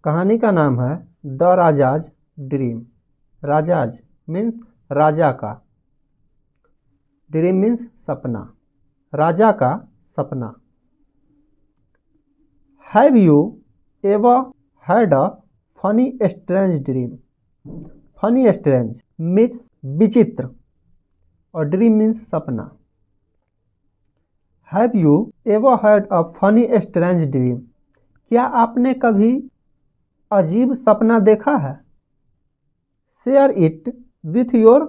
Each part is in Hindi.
कहानी का नाम है the Raja's dream. Raja's means राजा का, ड्रीम मीन्स सपना, राजा का सपना। Have you ever had a funny strange dream? Funny strange means विचित्र और ड्रीम मीन्स सपना। Have you ever had a funny strange dream? क्या आपने कभी अजीब सपना देखा है? Share it with your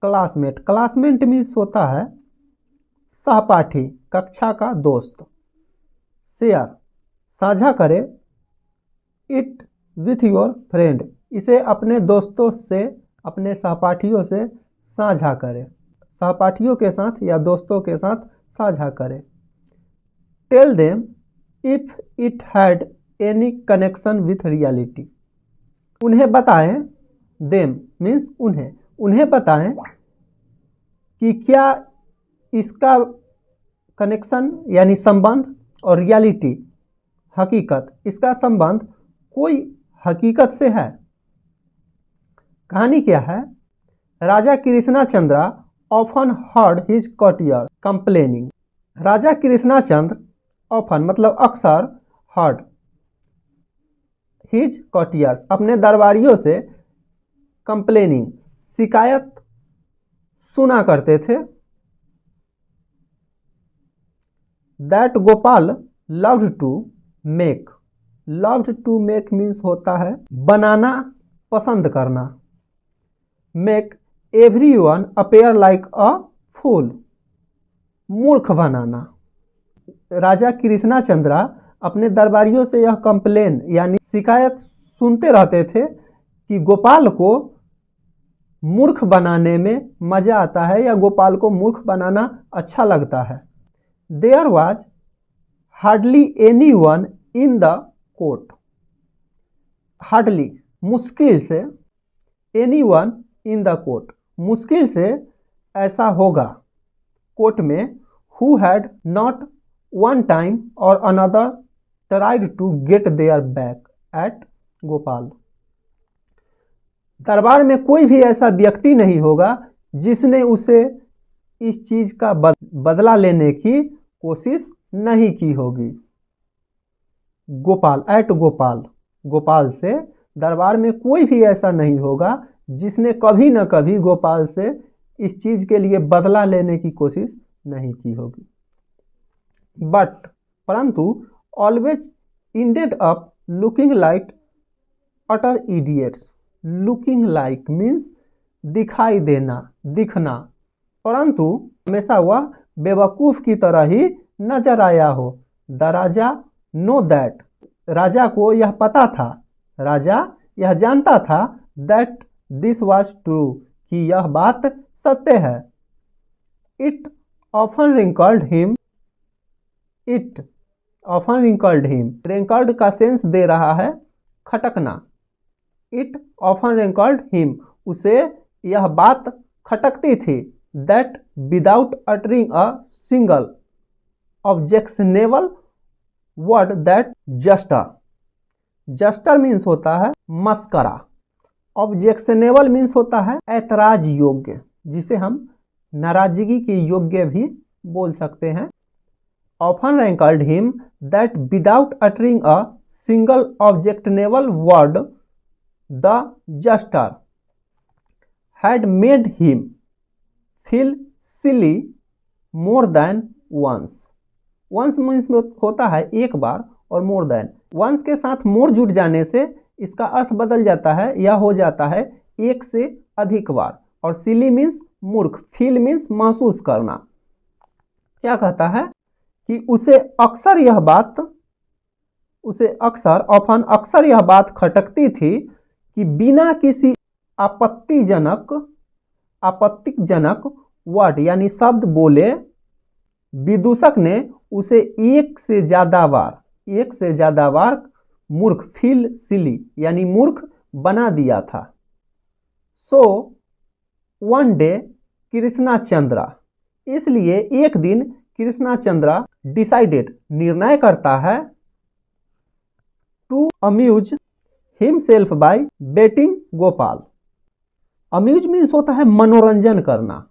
classmate. Classmate means होता है सहपाठी, कक्षा का दोस्त। शेयर साझा करें, इट विथ योर फ्रेंड इसे अपने दोस्तों से, अपने सहपाठियों से साझा करें, सहपाठियों के साथ या दोस्तों के साथ साझा करें। Tell them if it had any connection with reality. उन्हें बताएं, देम मीन्स उन्हें बताएं कि क्या इसका कनेक्शन यानी संबंध और रियलिटी हकीकत, इसका संबंध कोई हकीकत से है। कहानी क्या है? Raja Krishnachandra often heard his courtier complaining. Raja Krishnachandra often मतलब अक्सर, हर्ड हिज कॉर्टियर्स अपने दरबारियों से, कंप्लेनिंग शिकायत सुना करते थे। That Gopal loved to make. Loved to make means होता है बनाना, पसंद करना। Make everyone appear like a fool, मूर्ख बनाना। राजा कृष्णचंद्र अपने दरबारियों से यह कंप्लेन यानी शिकायत सुनते रहते थे कि गोपाल को मूर्ख बनाने में मजा आता है या गोपाल को मूर्ख बनाना अच्छा लगता है। There was hardly any one in the court. Hardly मुश्किल से, any one in the court मुश्किल से ऐसा होगा कोर्ट में, who had not one time or another tried to get their back at Gopal. दरबार में कोई भी ऐसा व्यक्ति नहीं होगा जिसने उसे इस चीज का बदला लेने की कोशिश नहीं की होगी। गोपाल एट गोपाल, गोपाल से, दरबार में कोई भी ऐसा नहीं होगा जिसने कभी न कभी गोपाल से इस चीज के लिए बदला लेने की कोशिश नहीं की होगी। बट परंतु always ended up looking like utter idiots. Looking like means दिखाई देना, दिखना, परंतु हमेशा वह बेवकूफ की तरह ही नजर आया हो। The Raja know that. राजा को यह पता था, राजा यह जानता था, दैट दिस वाज ट्रू कि यह बात सत्य है। It often wrinkled him. It often wrinkled him, wrinkled का सेंस दे रहा है खटकना। इट ऑफन रिंकल्ड हिम, उसे यह बात खटकती थी। That without uttering a single objectionable word that Juster. Juster means होता है मस्करा, ऑब्जेक्शनेबल मीन्स होता है ऐतराज योग्य, जिसे हम नाराजगी के योग्य भी बोल सकते हैं। Often rankled him that without uttering a single objectionable word the jester had made him feel silly more than once. Once means होता है एक बार और मोर देन, वंस के साथ मोर जुड़ जाने से इसका अर्थ बदल जाता है, यह हो जाता है एक से अधिक बार। और सिली मीन्स मूर्ख, फील मीन्स महसूस करना। क्या कहता है कि उसे अक्सर यह बात खटकती थी कि बिना किसी आपत्तिजनक वर्ड यानी शब्द बोले विदूषक ने उसे एक से ज्यादा बार मूर्ख, फील सिली यानी मूर्ख बना दिया था। सो वन डे कृष्णचंद्र, इसलिए एक दिन कृष्णचंद्र डिसाइडेड निर्णय करता है to amuse himself by baiting Gopal. Amuse means होता है मनोरंजन करना,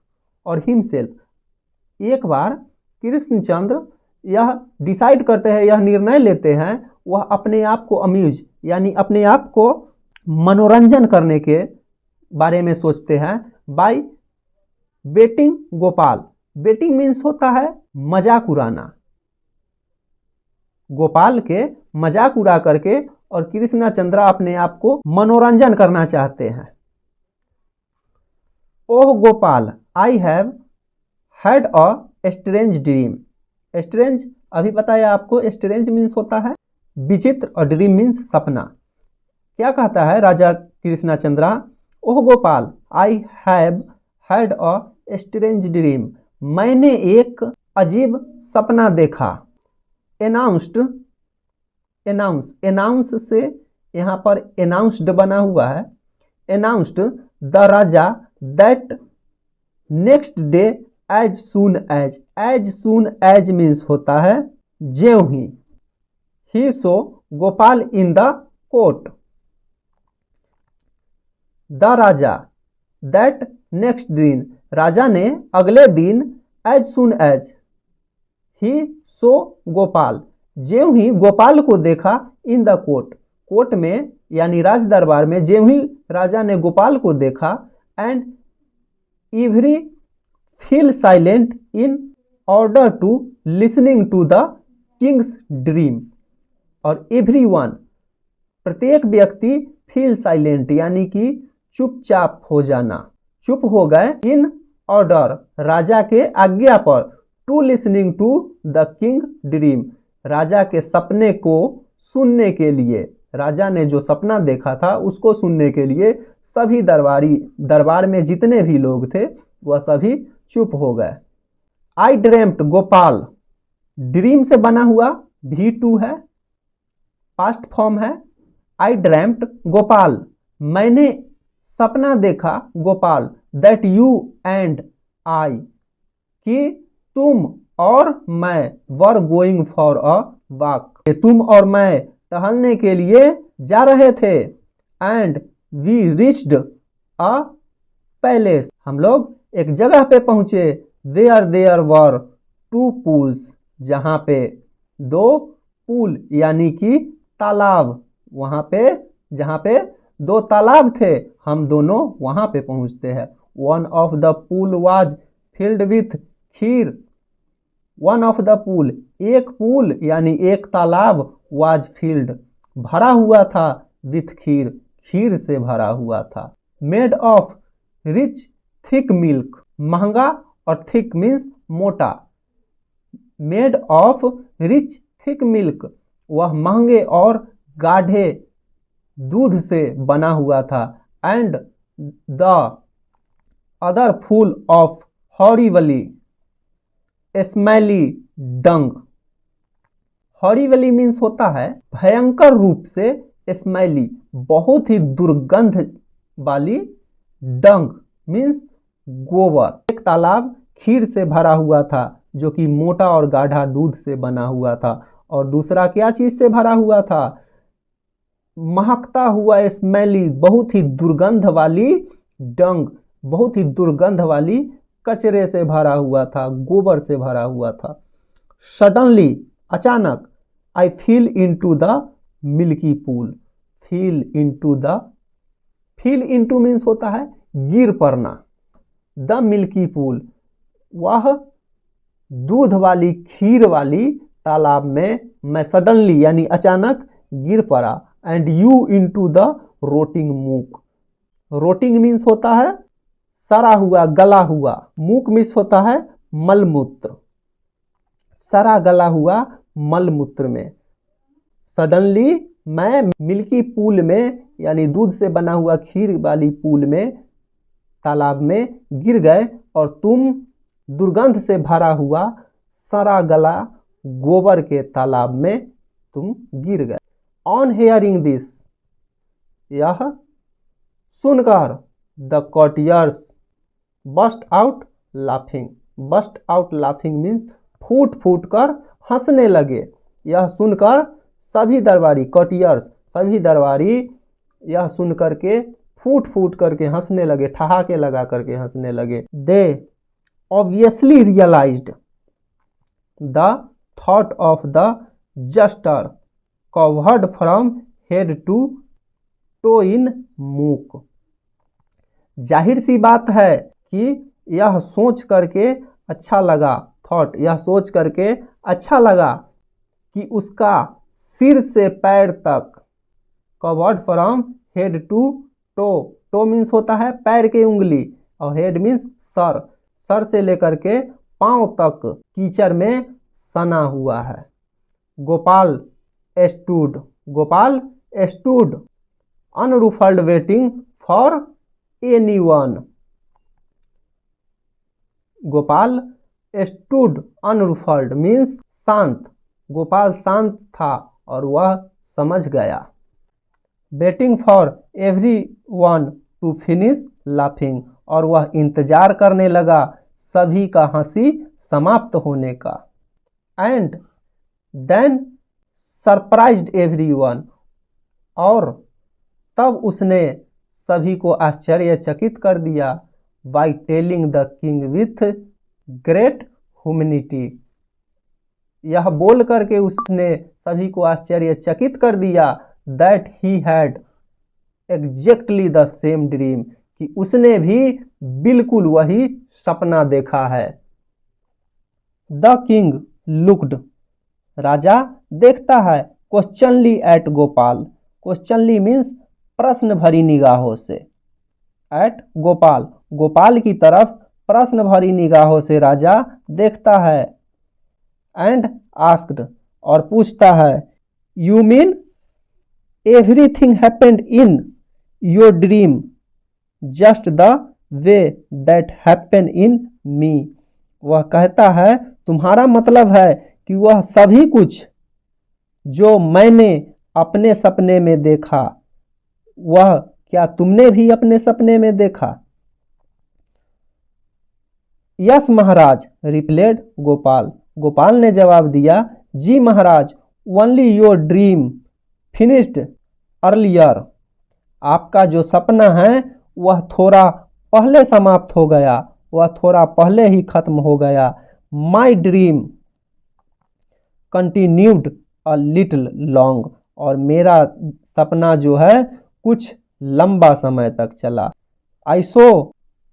और हिमसेल्फ एक बार कृष्णचंद्र यह डिसाइड करते हैं, यह निर्णय लेते हैं, वह अपने आप को अम्यूज यानी अपने आप को मनोरंजन करने के बारे में सोचते हैं by baiting Gopal. Baiting means होता है मजाक उड़ाना, गोपाल के मजाक उड़ा करके, और कृष्णचंद्र अपने आप को मनोरंजन करना चाहते हैं। Oh Gopal, I have had a strange dream. Strange अभी बताया आपको, स्ट्रेंज मीन्स होता है विचित्र और ड्रीम मीन्स सपना। क्या कहता है Raja Krishnachandra? Oh Gopal, I have had a strange dream, मैंने एक अजीब सपना देखा। एनाउंस्ड, एनाउंस से यहाँ पर एनाउंस्ड बना हुआ है। Announced the Raja that next day as soon as means होता है ज्यों ही saw Gopal in the court. The Raja that next दिन, राजा ने अगले दिन एज सुन एज ही सो गोपाल, ज्यों ही गोपाल को देखा इन द कोर्ट, कोर्ट में यानी राज दरबार में ज्यों ही राजा ने गोपाल को देखा। And every feel silent in order to listening to the king's dream. और एवरीवन प्रत्येक व्यक्ति फील साइलेंट यानी कि चुपचाप हो जाना, चुप हो गए। इन ऑर्डर राजा के आज्ञा पर, to listening to the king dream राजा के सपने को सुनने के लिए, राजा ने जो सपना देखा था उसको सुनने के लिए सभी दरबार में जितने भी लोग थे वह सभी चुप हो गए। आई ड्रेम्ट गोपाल, ड्रीम से बना हुआ V2 है, पास्ट फॉर्म है। आई ड्रेम्ट गोपाल, मैंने सपना देखा Gopal, that you and I, कि तुम और मैं were going for a walk, तुम और मैं टहलने के लिए जा रहे थे। And we reached a palace, हम लोग एक जगह पे पहुंचे। Where there were two pools, जहाँ पे दो पूल यानी कि तालाब, वहाँ पे जहाँ पे दो तालाब थे, हम दोनों वहाँ पे पहुँचते हैं। One of the pool was filled with kheer, one of the pool, एक पूल यानी एक तालाब, वाज फील्ड भरा हुआ था, विथ खीर, खीर से भरा हुआ था। Made of rich thick milk, महंगा और थिक मीन्स मोटा। Made of rich thick milk, वह महंगे और गाढ़े दूध से बना हुआ था। And the other full of horribly smelly dung. Horribly means होता है भयंकर रूप से, स्मेली बहुत ही दुर्गंध वाली, डंग मीन्स गोबर। एक तालाब खीर से भरा हुआ था जो कि मोटा और गाढ़ा दूध से बना हुआ था, और दूसरा क्या चीज से भरा हुआ था? महकता हुआ स्मेली, बहुत ही दुर्गंध वाली, डंग बहुत ही दुर्गंध वाली कचरे से भरा हुआ था, गोबर से भरा हुआ था। सडनली अचानक, I feel into the milky pool, feel into means होता है गिर पड़ना। द मिल्की पूल, वह दूध वाली खीर वाली तालाब में मैं सडनली यानी अचानक गिर पड़ा। एंड यू इनटू द रोटिंग मूक, रोटिंग मीन्स होता है सड़ा हुआ, गला हुआ। मूक मीन्स होता है मलमूत्र, सड़ा गला हुआ मलमूत्र में। सडनली मैं मिल्की पूल में यानी दूध से बना हुआ खीर वाली पूल में, तालाब में गिर गए, और तुम दुर्गंध से भरा हुआ सड़ा गला गोबर के तालाब में तुम गिर गए। ऑन हेयरिंग दिस, यह सुनकर the courtiers burst out laughing, burst out laughing means फूट फूट कर हंसने लगे। यह सुनकर सभी दरबारी, कॉर्टियर्स सभी दरबारी यह सुन करके फूट फूट करके हंसने लगे, ठहाके लगा करके हंसने लगे। They obviously realised the thought of the jester covered from head to toe in muck. जाहिर सी बात है कि यह सोच करके अच्छा लगा, थॉट यह सोच करके अच्छा लगा कि उसका सिर से पैर तक, covered from head to toe, toe means होता है पैर के उंगली और हेड मीन्स सर, सर से लेकर के पांव तक कीचड़ में सना हुआ है। Gopal stood, Gopal stood unruffled waiting for anyone. Gopal stood unruffled means शांत, गोपाल शांत था और वह समझ गया। Waiting for everyone to finish laughing, और वह इंतजार करने लगा सभी का हंसी समाप्त होने का। एंड देन सरप्राइज्ड एवरीवन, और तब उसने सभी को आश्चर्यचकित कर दिया। By telling the king with great humanity, यह बोल करके उसने सभी को आश्चर्यचकित कर दिया। That he had exactly the same dream, कि उसने भी बिल्कुल वही सपना देखा है। द किंग लुक्ड, राजा देखता है क्वेश्चनली एट गोपाल, क्वेश्चनली मीन्स प्रश्न भरी निगाहों से, एट गोपाल, गोपाल की तरफ प्रश्न भरी निगाहों से राजा देखता है। एंड आस्क्ड, और पूछता है, you mean everything happened in your dream just the way that happen in me. वह कहता है तुम्हारा मतलब है कि वह सभी कुछ जो मैंने अपने सपने में देखा, वह क्या तुमने भी अपने सपने में देखा? यस महाराज, रिप्लेड गोपाल, गोपाल ने जवाब दिया, जी Maharaj, only your dream finished earlier, आपका जो सपना है वह थोड़ा पहले समाप्त हो गया, वह थोड़ा पहले ही खत्म हो गया। My dream continued a little long, और मेरा सपना जो है कुछ लंबा समय तक चला। I saw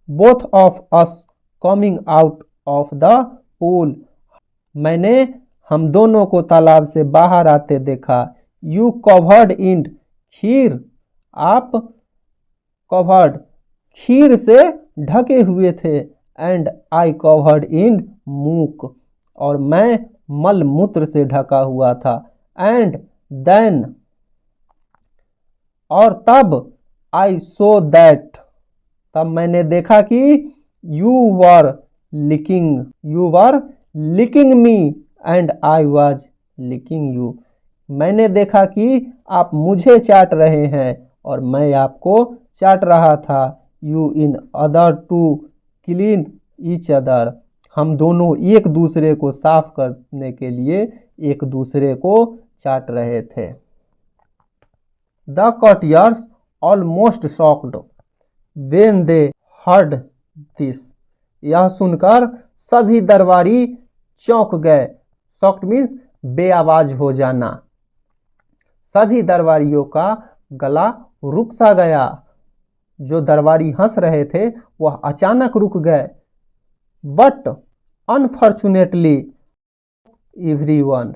both of us coming out of the pool, मैंने हम दोनों को तालाब से बाहर आते देखा। यू कवर्ड इन खीर, आप कवर्ड खीर से ढके हुए थे। एंड आई कवर्ड इन मूक, और मैं मल मूत्र से ढका हुआ था। एंड देन, और तब, आई सो दैट, तब मैंने देखा कि you were licking me and I was licking you, मैंने देखा कि आप मुझे चाट रहे हैं और मैं आपको चाट रहा था। You in other to clean each other, हम दोनों एक दूसरे को साफ करने के लिए एक दूसरे को चाट रहे थे। The कॉटियर्स almost shocked when they heard this, यह सुनकर सभी दरबारी चौंक गए। शॉक्ड मीन्स बेआवाज हो जाना, सभी दरबारियों का गला रुक सा गया। जो दरबारी हंस रहे थे वह अचानक रुक गए। बट अनफॉर्चुनेटली एवरीवन,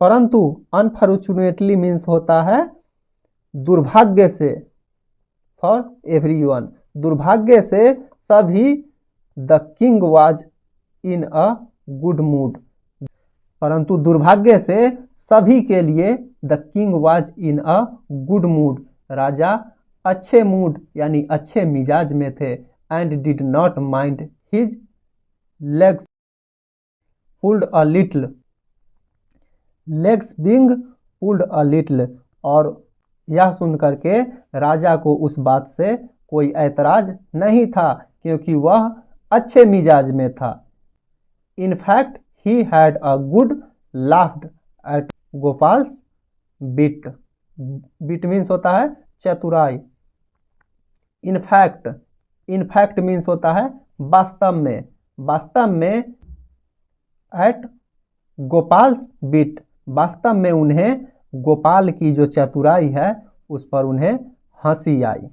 परंतु अनफॉर्चुनेटली मीन्स होता है दुर्भाग्य से, फॉर एवरीवन, दुर्भाग्य से सभी, the king was in a good mood, परंतु दुर्भाग्य से सभी के लिए the king was in a good mood, राजा अच्छे मूड यानी अच्छे मिजाज में थे। And did not mind his legs pulled a little, legs being pulled a little, और यह सुनकर के राजा को उस बात से कोई ऐतराज नहीं था क्योंकि वह अच्छे मिजाज में था। In fact he had a good laughed eight गोपाल्स bit, bit means होता है चतुराई। इनफैक्ट, इनफैक्ट मीन्स होता है वास्तव में। वास्तव में एट गोपाल्स बिट, वास्तव में उन्हें गोपाल की जो चतुराई है उस पर उन्हें हंसी आई।